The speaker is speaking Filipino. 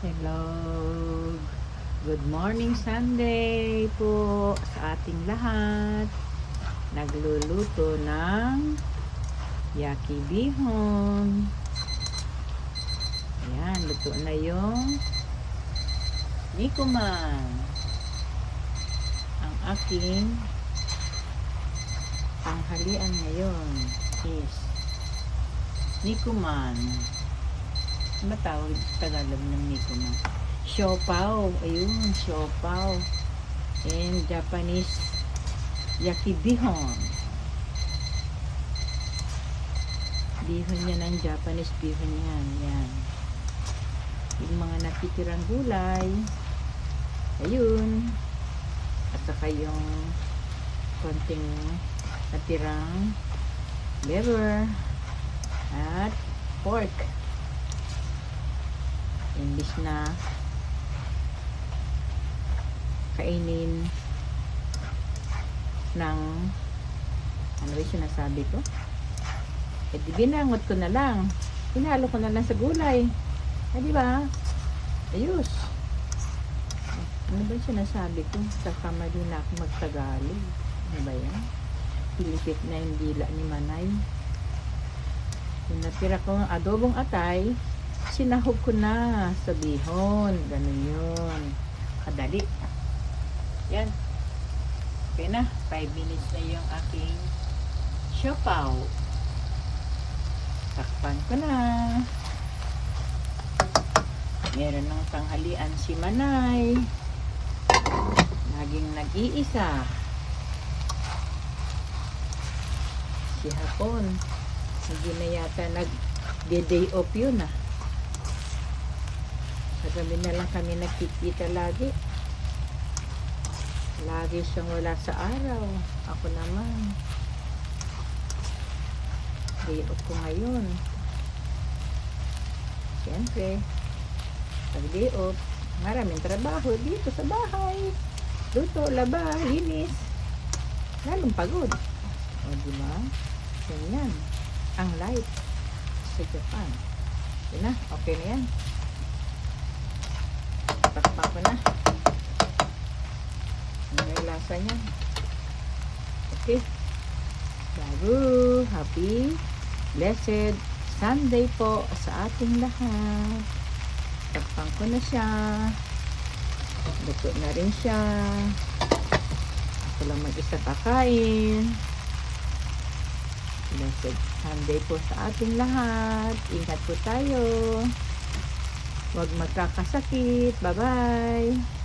Hello. Good morning Sunday po sa ating lahat. Nagluluto ng yaki bihon. Ayan, luto na yung nikuman. Ang aking tanghalian ngayon is nikuman. Matawag sa Tagalog ng nikuman. Siopaw. Ayun, siopaw. And Japanese yaki bihon. Bihon yan ang Japanese bihon yan. Yan. Yung mga natitirang gulay. Ayun. At saka yung konting natirang liver at pork. Imbis na kainin ng ano ba yung sinasabi ko? Eh di binangot ko na lang. Hinalo ko na lang sa gulay. Eh di ba? Ayos. Ano ba yung sinasabi ko? Sa kamali na ako magtagalog. Ano ba yan? Pilipit na yung dila ni Manay. Yung natira ko ng adobong atay, sinahog ko na sa bihon. Ganun yun. Kadali. Yan. Okay na. 5 minutes na yung aking siopaw. Takpan ko na. Meron ng tanghalian si Manay. Laging nag-iisa. Si Hapon. Hindi na yata nag-day off yun ah. Sa gabi na lang kami nakikita lagi. Lagi siyang wala sa araw. Ako naman. Day off ko ngayon. Siyempre, pag day off, maraming trabaho dito sa bahay. Luto, laba, linis. Lalong pagod. O, diba? Ganyan. Ang life sa Japan. Yun na, okay na yan. Takpan ko na. Ano yung lasa niya? Okay. Bago, happy, blessed Sunday po sa ating lahat. Takpan ko na siya. Luto na rin siya. Ako lang mag-isa kakain. Blessed Sunday po sa ating lahat. Ingat po tayo. Huwag magkakasakit. Bye-bye.